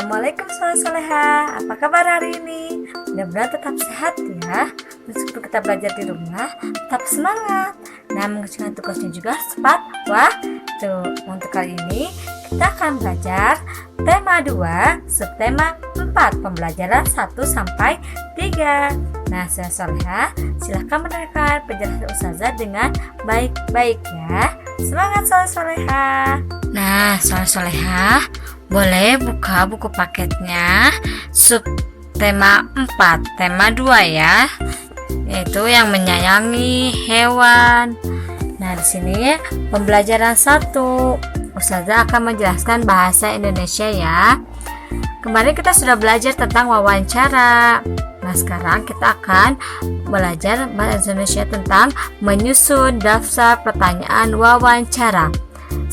Assalamualaikum soleha. Apa kabar hari ini? Mudah-mudahan tetap sehat ya. Meskipun kita belajar di rumah, tetap semangat. Nah, mengerjakan tugasnya juga tepat waktu. Untuk kali ini kita akan belajar tema 2, subtema 4, pembelajaran 1 sampai 3. Nah, soleha, silahkan mendengarkan penjelasan Ustazah dengan baik-baik ya. Semangat soleha. Nah, soleha, boleh buka buku paketnya subtema 4, tema 2 ya, yaitu yang menyayangi hewan. Nah, di sini pembelajaran 1, Ustazah akan menjelaskan bahasa Indonesia ya. Kemarin kita sudah belajar tentang wawancara. Nah, sekarang kita akan belajar bahasa Indonesia tentang menyusun daftar pertanyaan wawancara.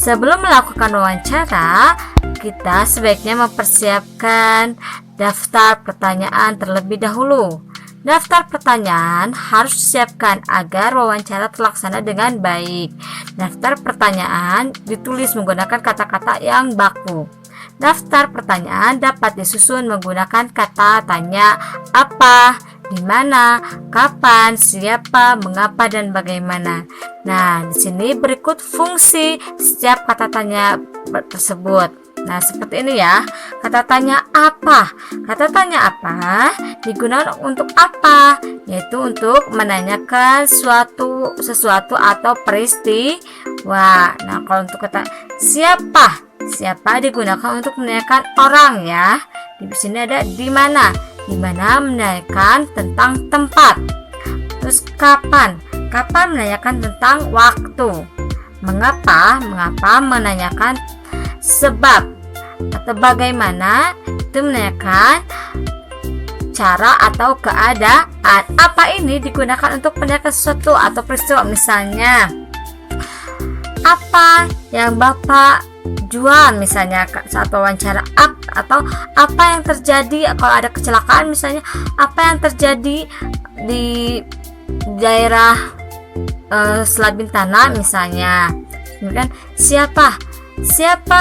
Sebelum melakukan wawancara, kita sebaiknya mempersiapkan daftar pertanyaan terlebih dahulu. Daftar pertanyaan harus disiapkan agar wawancara terlaksana dengan baik. Daftar pertanyaan ditulis menggunakan kata-kata yang baku. Daftar pertanyaan dapat disusun menggunakan kata tanya apa, di mana, kapan, siapa, mengapa, dan bagaimana. Nah, di sini berikut fungsi setiap kata tanya tersebut. Nah, seperti ini ya. Kata tanya apa? Kata tanya apa digunakan untuk apa? Yaitu untuk menanyakan sesuatu atau peristiwa. Nah, kalau untuk kata siapa? Siapa digunakan untuk menanyakan orang ya. Di sini ada di mana. Di mana menanyakan tentang tempat. Terus kapan? Kapan menanyakan tentang waktu. Mengapa? Mengapa menanyakan sebab. Atau bagaimana itu menanyakan cara atau keadaan. Apa ini digunakan untuk menanyakan sesuatu atau peristiwa. Misalnya, apa yang Bapak jual misalnya saat wawancara, atau apa yang terjadi kalau ada kecelakaan, misalnya apa yang terjadi di daerah Selat Bintana misalnya. Kemudian siapa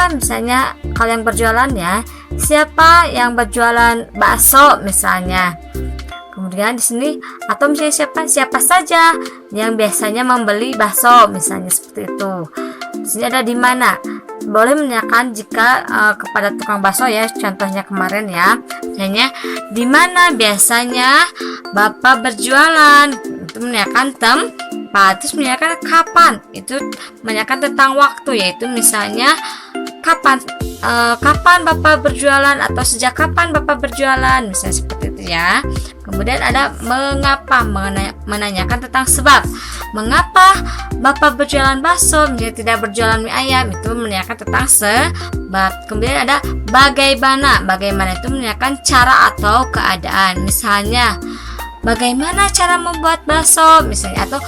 misalnya kalau yang berjualan ya, siapa yang berjualan bakso misalnya. Kemudian di sini atau misalnya siapa saja yang biasanya membeli bakso misalnya, seperti itu. Di sini ada di mana. Boleh menanyakan jika kepada tukang bakso ya, contohnya kemarin ya. Misalnya di mana biasanya Bapak berjualan, itu menanyakan tempat. Terus menanyakan kapan, itu menanyakan tentang waktu, yaitu misalnya kapan Bapak berjualan atau sejak kapan Bapak berjualan, misalnya seperti itu ya. Kemudian ada mengapa, menanyakan tentang sebab. Mengapa Bapak berjualan bakso, misalnya tidak berjualan mie ayam, itu menanyakan tentang sebab. Kemudian ada bagaimana itu menanyakan cara atau keadaan. Misalnya bagaimana cara membuat bakso misalnya, atau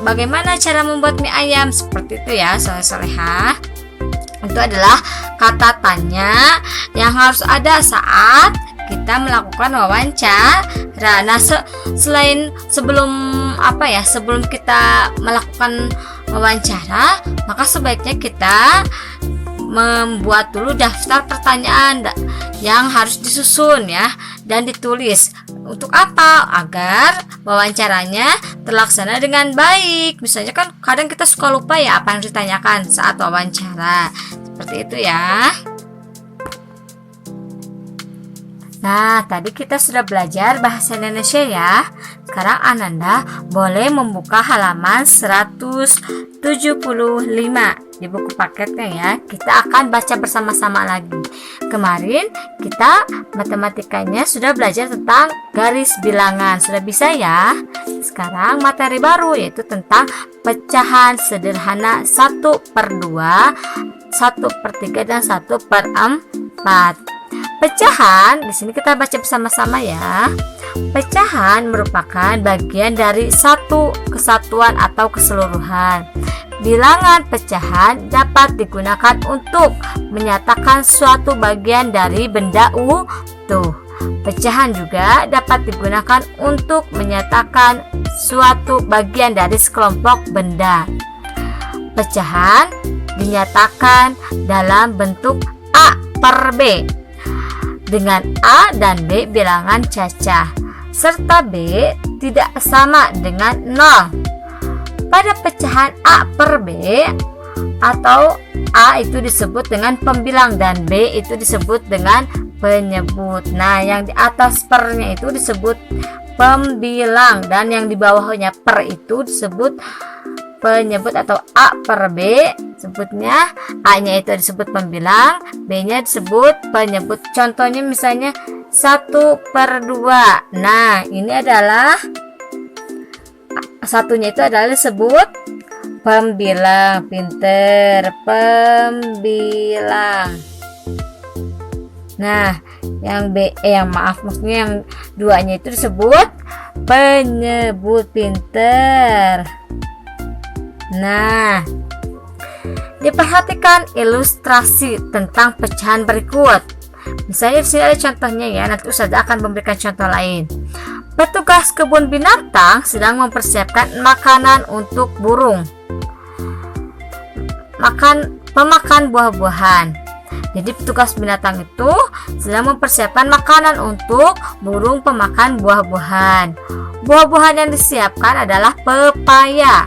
bagaimana cara membuat mie ayam, seperti itu ya soleha. Itu adalah kata tanya yang harus ada saat kita melakukan wawancara. Nah, sebelum kita melakukan wawancara, maka sebaiknya kita membuat dulu daftar pertanyaan yang harus disusun ya dan ditulis. Untuk apa? Agar wawancaranya terlaksana dengan baik. Misalnya kan kadang kita suka lupa ya apa yang ditanyakan saat wawancara. Seperti itu ya. Nah, tadi kita sudah belajar bahasa Indonesia ya. Sekarang Ananda boleh membuka halaman 175 di buku paketnya ya. Kita akan baca bersama-sama lagi. Kemarin kita matematikanya sudah belajar tentang garis bilangan. Sudah bisa ya. Sekarang materi baru yaitu tentang pecahan sederhana 1/2, 1/3, dan 1/4. Pecahan, di sini kita baca bersama-sama ya. Pecahan merupakan bagian dari satu kesatuan atau keseluruhan. Bilangan pecahan dapat digunakan untuk menyatakan suatu bagian dari benda utuh. Pecahan juga dapat digunakan untuk menyatakan suatu bagian dari sekelompok benda. Pecahan dinyatakan dalam bentuk A per B. dengan A dan B bilangan cacah, serta B tidak sama dengan 0. Pada pecahan A per B atau A itu disebut dengan pembilang dan B itu disebut dengan penyebut. Nah, yang di atas pernya itu disebut pembilang dan yang di bawahnya per itu disebut penyebut atau A per B. Sebutnya A-nya itu disebut pembilang, B-nya disebut penyebut. Contohnya misalnya 1/2. Nah, ini adalah satunya itu adalah disebut pembilang. Pinter, pembilang. Nah, yang maksudnya yang duanya itu disebut penyebut. Pinter. Nah, diperhatikan ilustrasi tentang pecahan berikut. Misalnya di sini ada contohnya ya, nanti Ustazah akan memberikan contoh lain. Petugas kebun binatang sedang mempersiapkan makanan untuk burung pemakan buah-buahan. Jadi petugas binatang itu sedang mempersiapkan makanan untuk burung pemakan buah-buahan. Buah-buahan yang disiapkan adalah pepaya.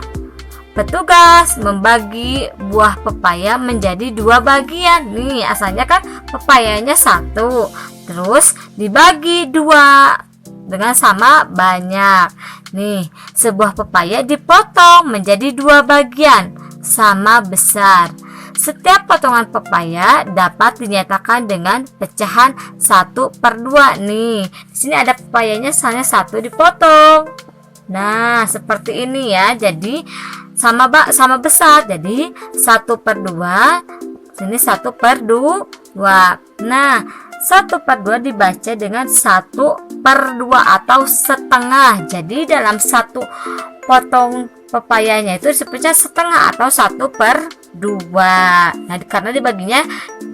Petugas membagi buah pepaya menjadi 2 bagian. Nih, asalnya kan pepayanya 1, terus dibagi 2 dengan sama banyak. Nih, sebuah pepaya dipotong menjadi 2 bagian sama besar. Setiap potongan pepaya dapat dinyatakan dengan pecahan 1/2. Nih, di sini ada pepayanya hanya 1 dipotong. Nah, seperti ini ya. Jadi sama besar. Jadi 1/2. Sini 1/2. Nah, 1/2 dibaca dengan 1/2 atau setengah. Jadi dalam 1 potong pepayanya itu disebutnya setengah atau 1/2. Nah, karena dibaginya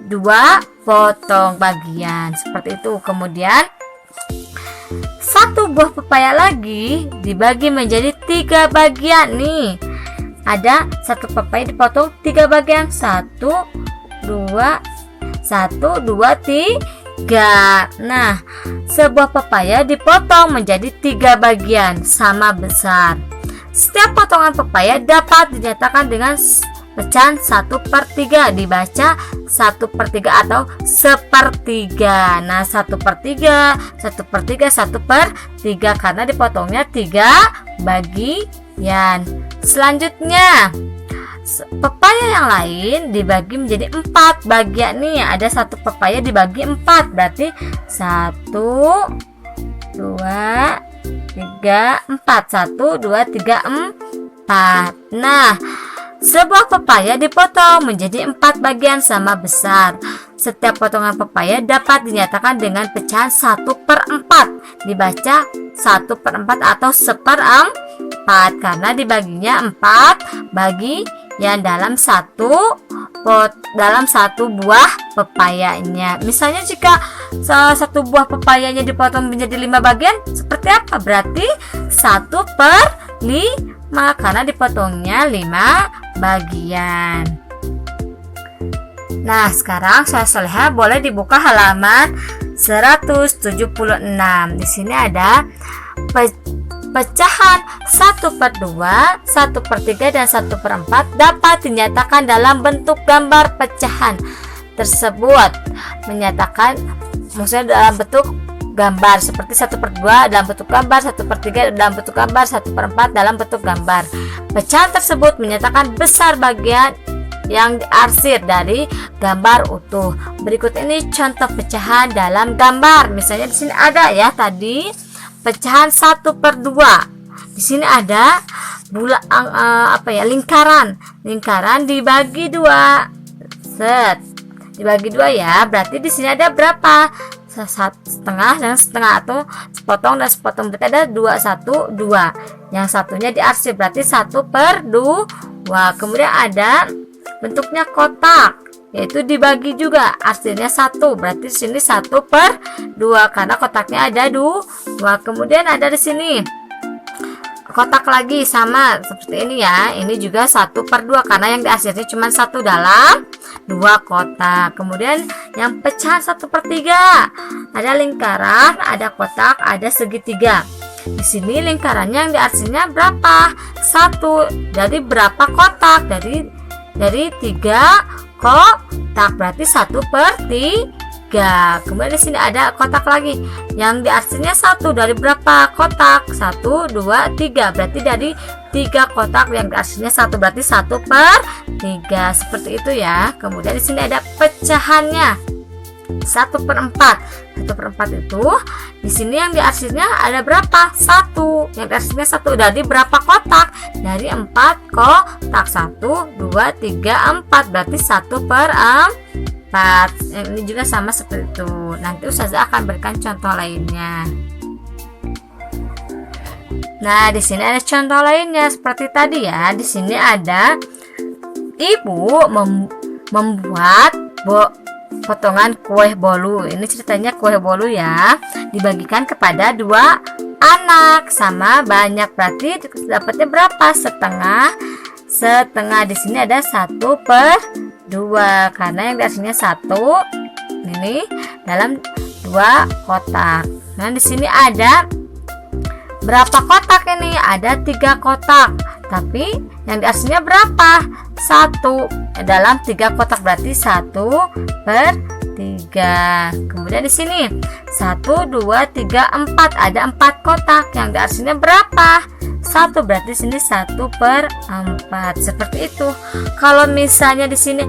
2 potong bagian seperti itu. Kemudian 1 buah pepaya lagi dibagi menjadi 3 bagian. Nih, ada 1 pepaya dipotong 3 bagian. 1, 2, 3. Nah, sebuah pepaya dipotong menjadi 3 bagian sama besar. Setiap potongan pepaya dapat dinyatakan dengan pecahan 1/3. Dibaca 1/3 atau 1/3. Nah, 1/3, 1/3, 1/3 karena dipotongnya 3 bagian. Selanjutnya, pepaya yang lain dibagi menjadi 4 bagian. Nih, ada 1 pepaya dibagi 4, berarti 1, 2, 3, 4. 1, 2, 3, 4. Nah, sebuah pepaya dipotong menjadi 4 bagian sama besar. Setiap potongan pepaya dapat dinyatakan dengan pecahan 1/4. Dibaca 1/4 atau 1/4 karena dibaginya 4 bagian dalam satu buah pepayanya. Misalnya jika salah satu buah pepayanya dipotong menjadi 5 bagian, seperti apa? Berarti 1/5 karena dipotongnya 5 bagian. Nah, sekarang saya Soleha boleh dibuka halaman 176. Di sini ada pecahan 1/2, 1/3 dan 1/4 dapat dinyatakan dalam bentuk gambar pecahan tersebut. Menyatakan maksudnya dalam bentuk gambar seperti 1/2 dalam bentuk gambar, 1/3 dalam bentuk gambar, 1/4 dalam bentuk gambar. Pecahan tersebut menyatakan besar bagian yang diarsir dari gambar utuh. Berikut ini contoh pecahan dalam gambar. Misalnya di sini ada ya tadi pecahan 1/2. Di sini ada lingkaran dibagi 2. Dibagi 2 ya. Berarti di sini ada berapa? Setengah dan setengah atau sepotong dan sepotong. Berarti ada 2, 1, 2. Yang satunya diarsir berarti 1/2. Kemudian ada bentuknya kotak, yaitu dibagi juga, arsirnya 1. Berarti di sini 1/2 karena kotaknya ada 2. Kemudian ada di sini kotak lagi sama seperti ini ya. Ini juga 1/2 karena yang diarsirnya cuma 1 dalam 2 kotak. Kemudian yang pecahan 1/3, ada lingkaran, ada kotak, ada segitiga. Di sini lingkarannya yang diarsinya berapa? 1. Dari berapa kotak? Dari 3 kotak, berarti 1/3. Kemudian di sini ada kotak lagi yang diarsinya 1. Dari berapa kotak? 1, 2, 3, berarti dari 3 kotak yang diarsinya 1, berarti 1/3. Seperti itu ya. Kemudian di sini ada pecahannya 1/4. 1/4 itu di sini yang diarsinya ada berapa? 1. Yang diarsinya 1. Dari berapa kotak? Dari 4 kotak. 1, 2, 3, 4, berarti 1/4. Yang ini juga sama seperti itu. Nanti Ustazah akan berikan contoh lainnya. Nah, di sini ada contoh lainnya seperti tadi ya. Di sini ada ibu membuat potongan kue bolu. Ini ceritanya kue bolu ya, dibagikan kepada 2 anak sama banyak, berarti dapatnya berapa? Setengah. Di sini ada 1/2 karena yang diarsinya 1 ini dalam 2 kotak. Nah, di sini ada berapa kotak ini? Ada 3 kotak. Tapi yang diarsinya berapa? 1 dalam 3 kotak, berarti 1/3. Kemudian di sini 1, 2, 3, 4, ada 4 kotak. Yang diarsinya berapa? 1, berarti sini 1/4. Seperti itu. Kalau misalnya di sini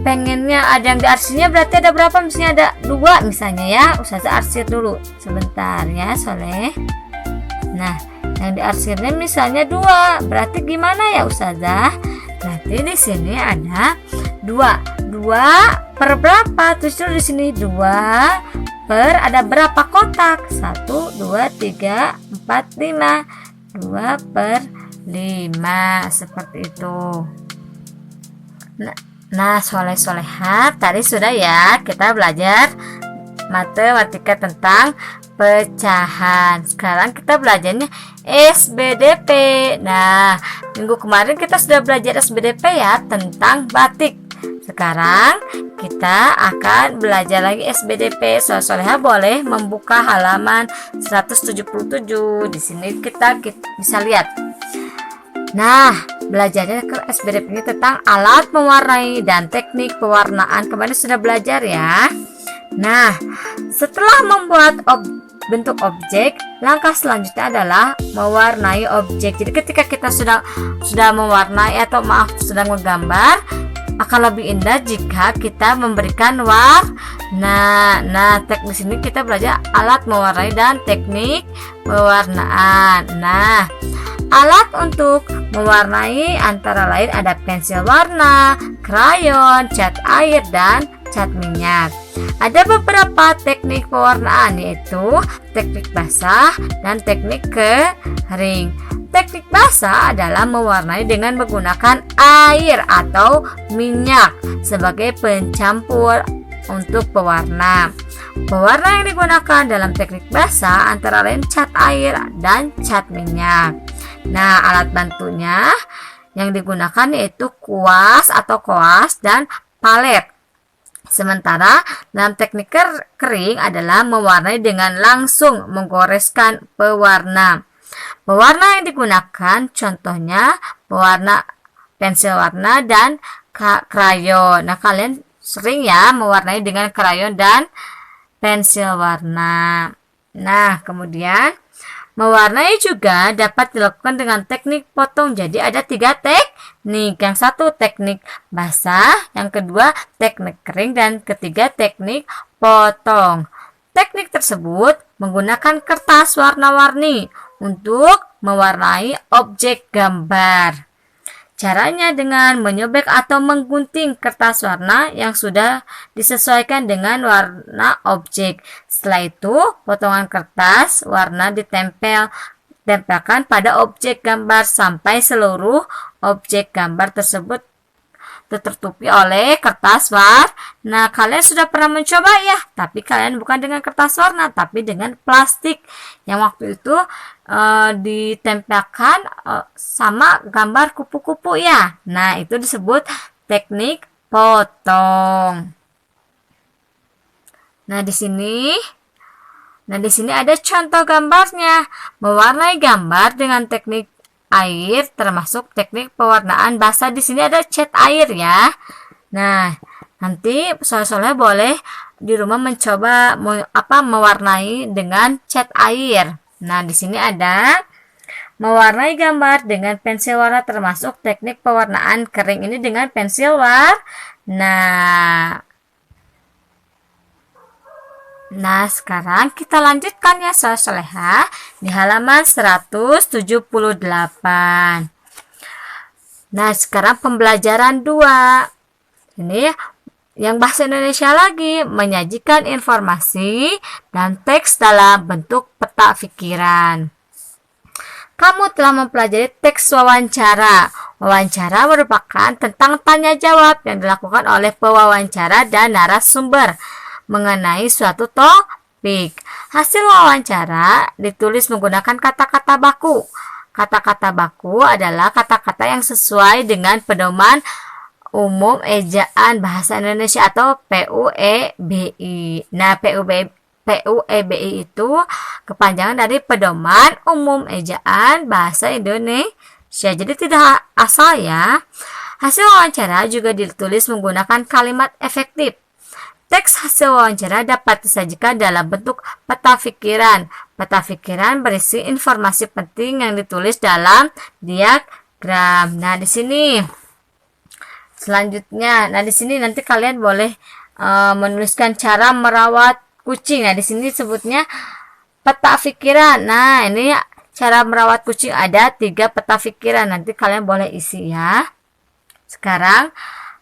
pengennya ada yang diarsinya, berarti ada berapa? Misalnya ada 2 misalnya ya. Ustazah arsir dulu sebentar ya, Soleh. Nah, yang diarsirnya misalnya 2, berarti gimana ya Ustazah? Berarti di sini ada 2 per berapa? Terus di sini 2 per ada berapa kotak? 1, 2, 3, 4, 5. 2/5 seperti itu. Nah, soleh-solehat, tadi sudah ya kita belajar matematika tentang pecahan. Sekarang kita belajarnya SBDP. Nah, minggu kemarin kita sudah belajar SBDP ya tentang batik. Sekarang kita akan belajar lagi SBDP. Soleha boleh membuka halaman 177. Di sini kita bisa lihat. Nah, belajarnya ke SBDP ini tentang alat mewarnai dan teknik pewarnaan. Kemarin sudah belajar ya. Nah, setelah membuat bentuk objek, langkah selanjutnya adalah mewarnai objek. Jadi ketika kita sudah mewarnai atau sedang menggambar, akan lebih indah jika kita memberikan warna. Nah, teknik sini kita belajar alat mewarnai dan teknik pewarnaan. Nah, alat untuk mewarnai antara lain ada pensil warna, krayon, cat air, dan cat minyak. Ada beberapa teknik pewarnaan, yaitu teknik basah dan teknik kering. Teknik basah adalah mewarnai dengan menggunakan air atau minyak sebagai pencampur untuk pewarna. Pewarna yang digunakan dalam teknik basah antara lain cat air dan cat minyak. Nah, alat bantunya yang digunakan yaitu kuas atau koas dan palet. Sementara dalam teknik kering adalah mewarnai dengan langsung menggoreskan pewarna. Pewarna yang digunakan contohnya pewarna pensil warna dan krayon. Nah, kalian sering ya mewarnai dengan krayon dan pensil warna. Nah, kemudian mewarnai juga dapat dilakukan dengan teknik potong. Jadi ada 3 teknik. Yang satu teknik basah, yang kedua teknik kering, dan ketiga teknik potong. Teknik tersebut menggunakan kertas warna-warni untuk mewarnai objek gambar. Caranya dengan menyobek atau menggunting kertas warna yang sudah disesuaikan dengan warna objek. Setelah itu, potongan kertas warna ditempelkan pada objek gambar sampai seluruh objek gambar tersebut tertutupi oleh kertas warna. Kalian sudah pernah mencoba ya, tapi kalian bukan dengan kertas warna, tapi dengan plastik yang waktu itu ditempelkan sama gambar kupu-kupu ya. Nah, itu disebut teknik potong. Nah, di sini ada contoh gambarnya. Mewarnai gambar dengan teknik air termasuk teknik pewarnaan basah. Di sini ada cat air ya. Nah, nanti soleh-soleh boleh di rumah mencoba mewarnai dengan cat air. Nah, di sini ada mewarnai gambar dengan pensil warna termasuk teknik pewarnaan kering ini dengan pensil warna. Nah, sekarang kita lanjutkan ya soleha di halaman 178. Nah, sekarang pembelajaran 2. Ini yang bahasa Indonesia lagi, menyajikan informasi dan teks dalam bentuk peta pikiran. Kamu telah mempelajari teks wawancara. Wawancara merupakan tentang tanya jawab yang dilakukan oleh pewawancara dan narasumber mengenai suatu topik. Hasil wawancara ditulis menggunakan kata-kata baku. Kata-kata baku adalah kata-kata yang sesuai dengan pedoman umum ejaan bahasa Indonesia atau PUEBI. Nah, PUEBI itu kepanjangan dari pedoman umum ejaan bahasa Indonesia. Jadi tidak asal ya. Hasil wawancara juga ditulis menggunakan kalimat efektif. Teks hasil wawancara dapat disajikan dalam bentuk peta pikiran. Peta pikiran berisi informasi penting yang ditulis dalam diagram. Nah, di sini selanjutnya, di sini nanti kalian boleh menuliskan cara merawat kucing. Nah, di sini sebutnya peta pikiran. Nah, ini cara merawat kucing ada 3 peta pikiran. Nanti kalian boleh isi ya. Sekarang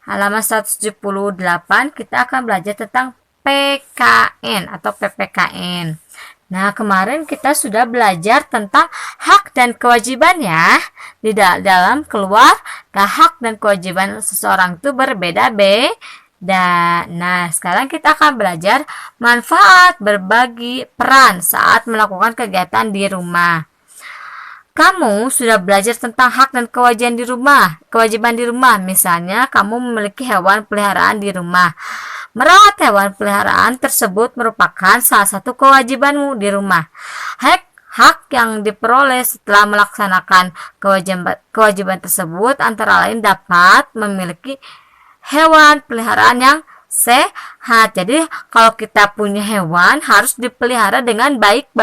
halaman 178 kita akan belajar tentang PKN atau PPKN. Nah, kemarin kita sudah belajar tentang hak dan kewajiban ya. Di dalam keluarga hak dan kewajiban seseorang itu berbeda-beda. Nah, sekarang kita akan belajar manfaat berbagi peran saat melakukan kegiatan di rumah. Kamu sudah belajar tentang hak dan kewajiban di rumah. Misalnya, kamu memiliki hewan peliharaan di rumah. Merawat hewan peliharaan tersebut merupakan salah satu kewajibanmu di rumah. Hak yang diperoleh setelah melaksanakan kewajiban tersebut antara lain dapat memiliki hewan peliharaan yang sehat. Jadi, kalau kita punya hewan harus dipelihara dengan baik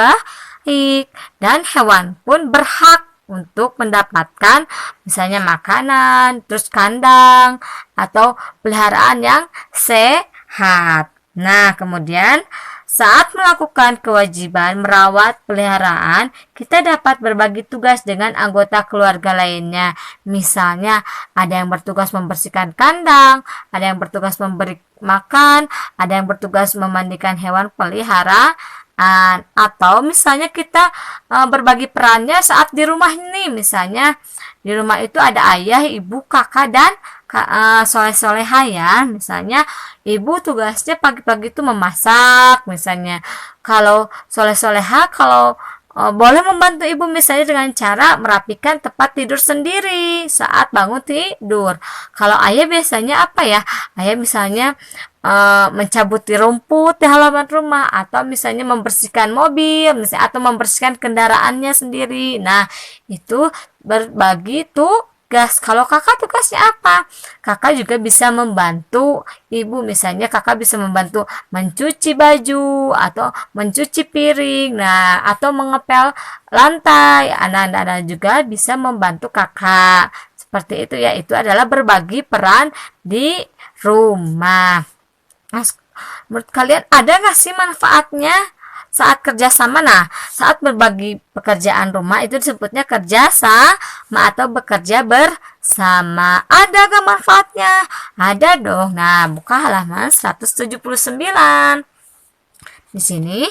dan hewan pun berhak untuk mendapatkan misalnya makanan, terus kandang atau peliharaan yang sehat. Nah, kemudian saat melakukan kewajiban merawat peliharaan, kita dapat berbagi tugas dengan anggota keluarga lainnya. Misalnya, ada yang bertugas membersihkan kandang, ada yang bertugas memberi makan, ada yang bertugas memandikan hewan peliharaan, atau misalnya kita berbagi perannya saat di rumah ini. Misalnya di rumah itu ada ayah, ibu, kakak, dan soleh-soleha ya. Misalnya ibu tugasnya pagi-pagi itu memasak. Misalnya kalau soleh-soleha boleh membantu ibu misalnya dengan cara merapikan tempat tidur sendiri saat bangun tidur. Kalau ayah biasanya apa ya? Ayah misalnya mencabuti rumput di halaman rumah, atau misalnya membersihkan mobil, misalnya, atau membersihkan kendaraannya sendiri. Nah, itu berbagi tugas. Kalau kakak tugasnya apa? Kakak juga bisa membantu ibu, misalnya kakak bisa membantu mencuci baju atau mencuci piring, nah, atau mengepel lantai. Anak-anak juga bisa membantu kakak. Seperti itu ya, itu adalah berbagi peran di rumah. Nah, menurut kalian ada nggak sih manfaatnya saat kerjasama? Nah, saat berbagi pekerjaan rumah itu disebutnya kerjasama atau bekerja bersama. Ada nggak manfaatnya? Ada dong. Nah, buka halaman 179. Di sini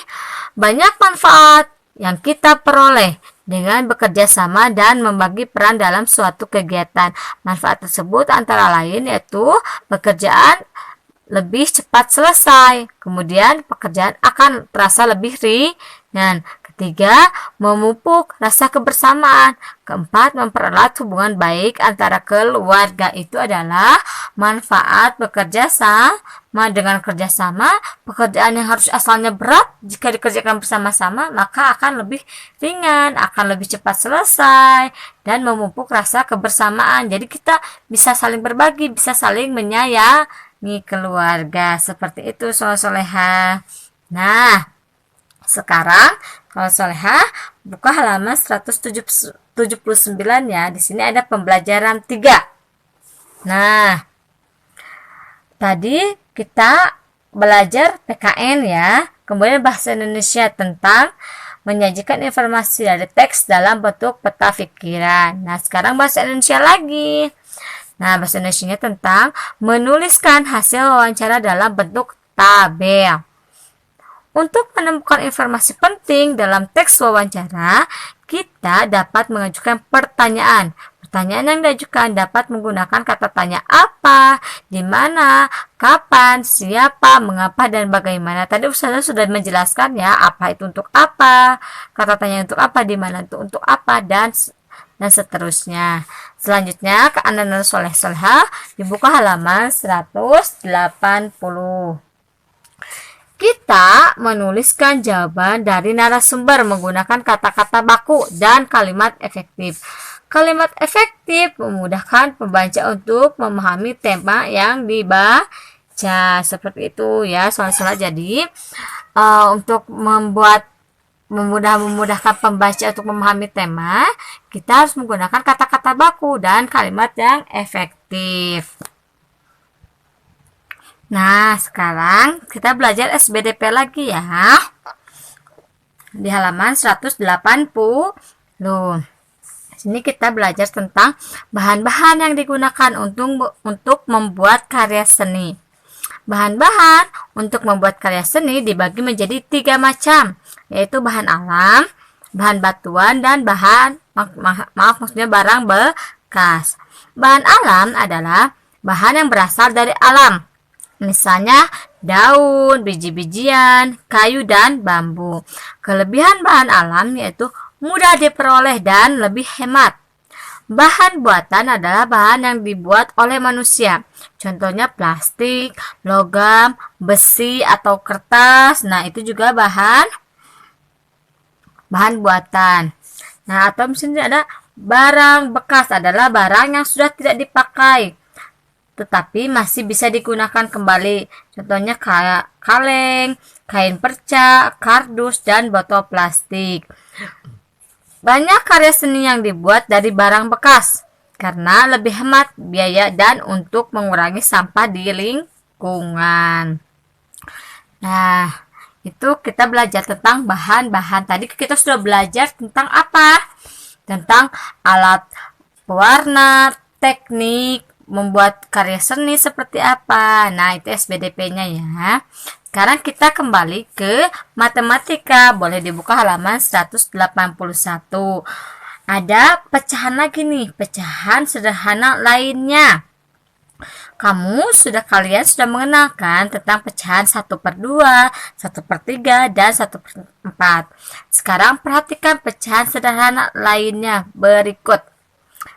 banyak manfaat yang kita peroleh dengan bekerja sama dan membagi peran dalam suatu kegiatan. Manfaat tersebut antara lain yaitu pekerjaan lebih cepat selesai, kemudian pekerjaan akan terasa lebih ringan Ketiga, memupuk rasa kebersamaan. Keempat, mempererat hubungan baik antara keluarga. Itu adalah manfaat bekerja sama. Dengan kerjasama, pekerjaan yang harus asalnya berat, jika dikerjakan bersama-sama, maka akan lebih ringan, akan lebih cepat selesai, dan memupuk rasa kebersamaan. Jadi kita bisa saling berbagi, bisa saling menyayangi keluarga. Seperti itu, soleha. Nah, sekarang kalau soleha buka halaman 179 ya. Di sini ada pembelajaran 3. Nah, tadi kita belajar PKN ya. Kemudian bahasa Indonesia tentang menyajikan informasi dari teks dalam bentuk peta pikiran. Nah, sekarang bahasa Indonesia lagi. Nah, bahasa Indonesia tentang menuliskan hasil wawancara dalam bentuk tabel. Untuk menemukan informasi penting dalam teks wawancara, kita dapat mengajukan pertanyaan. Pertanyaan yang diajukan dapat menggunakan kata tanya apa, di mana, kapan, siapa, mengapa, dan bagaimana. Tadi Ustazah sudah menjelaskan ya, apa itu untuk apa, kata tanya untuk apa, di mana itu untuk apa, dan seterusnya. Selanjutnya, ke Anda Soleha dibuka halaman 180. Kita menuliskan jawaban dari narasumber menggunakan kata-kata baku dan kalimat efektif. Kalimat efektif memudahkan pembaca untuk memahami tema yang dibaca. Seperti itu ya, soal-soal. Jadi untuk memudahkan pembaca untuk memahami tema, kita harus menggunakan kata-kata baku dan kalimat yang efektif. Nah, sekarang kita belajar SBDP lagi ya. Di halaman 180. Di sini kita belajar tentang bahan-bahan yang digunakan untuk membuat karya seni. Bahan-bahan untuk membuat karya seni dibagi menjadi 3 macam, yaitu bahan alam, bahan batuan, dan maksudnya barang bekas. Bahan alam adalah bahan yang berasal dari alam. Misalnya daun, biji-bijian, kayu, dan bambu. Kelebihan bahan alam yaitu mudah diperoleh dan lebih hemat. Bahan buatan adalah bahan yang dibuat oleh manusia. Contohnya plastik, logam, besi, atau kertas. Nah, itu juga bahan buatan. Nah, atau misalnya ada barang bekas, adalah barang yang sudah tidak dipakai tetapi masih bisa digunakan kembali. Contohnya kaleng, kain perca, kardus, dan botol plastik. Banyak karya seni yang dibuat dari barang bekas karena lebih hemat biaya dan untuk mengurangi sampah di lingkungan. Nah, itu kita belajar tentang bahan-bahan. Tadi kita sudah belajar tentang apa? Tentang alat pewarna, teknik membuat karya seni seperti apa. Nah, itu SBDP-nya ya. Sekarang kita kembali ke matematika. Boleh dibuka halaman 181. Ada pecahan lagi nih, pecahan sederhana lainnya. Kalian sudah mengenalkan tentang pecahan 1/2, 1/3, dan 1/4. Sekarang perhatikan pecahan sederhana lainnya berikut.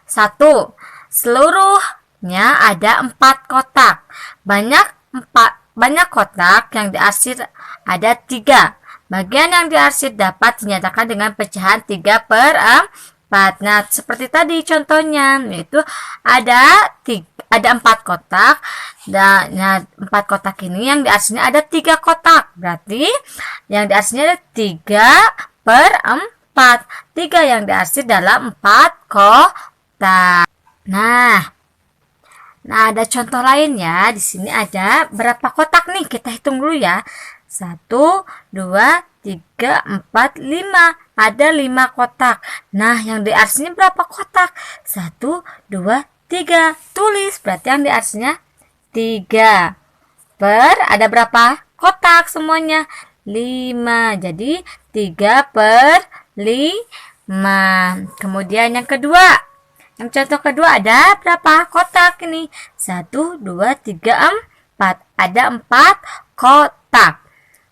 1. Seluruhnya ada 4 kotak. Banyak kotak yang diarsir ada 3. Bagian yang diarsir dapat dinyatakan dengan pecahan 3/4. Nah, seperti tadi contohnya, yaitu ada 4 kotak. Dan 4 kotak ini yang diarsirnya ada 3 kotak. Berarti yang diarsirnya ada 3/4. 3 yang diarsir dalam 4 kotak. Nah, ada contoh lainnya. Di sini ada berapa kotak nih? Kita hitung dulu ya. 1, 2, 3, 4, 5. Ada 5 kotak. Nah, yang diarsirnya berapa kotak? 1, 2, 3. Tulis. Berarti yang diarsirnya 3. Ada berapa kotak semuanya? 5. Jadi 3/5. Kemudian yang kedua. Yang contoh kedua ada berapa kotak ini? 1, 2, 3, 4. Ada 4 kotak.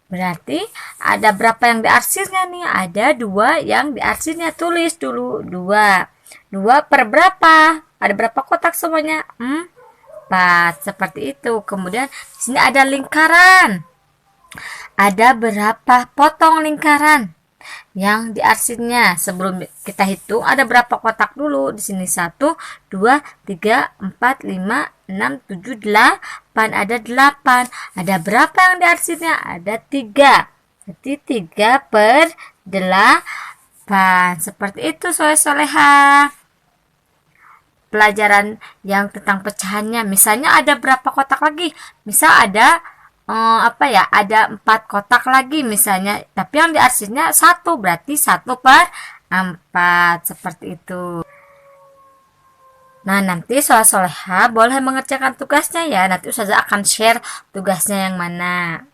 Berarti ada berapa yang diarsirnya nih? Ada 2 yang diarsirnya. Tulis dulu 2. 2 per berapa? Ada berapa kotak semuanya? 4. Seperti itu. Kemudian di sini ada lingkaran. Ada berapa potong lingkaran yang diarsirnya? Sebelum kita hitung ada berapa kotak dulu? Di sini 1, 2, 3, 4, 5, 6, 7, 8. Ada 8. Ada berapa yang diarsirnya? Ada 3. Jadi 3 per 8. Seperti itu soleh-soleha. Pelajaran yang tentang pecahannya. Misalnya ada berapa kotak lagi? Misal ada ada 4 kotak lagi misalnya, tapi yang diarsirnya 1, berarti 1 per 4 seperti itu. Nah, nanti soleha boleh mengerjakan tugasnya ya. Nanti Ustazah akan share tugasnya yang mana.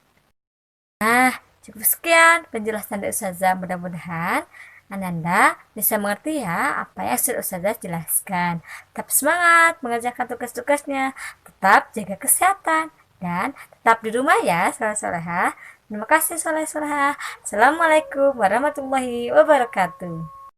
Nah, cukup sekian penjelasan dari Ustazah. Mudah-mudahan Ananda bisa mengerti ya apa yang sudah Ustazah jelaskan. Tetap semangat mengerjakan tugas-tugasnya. Tetap jaga kesehatan. Dan tetap di rumah ya, soleh-soleha. Terima kasih soleh-soleha. Assalamualaikum warahmatullahi wabarakatuh.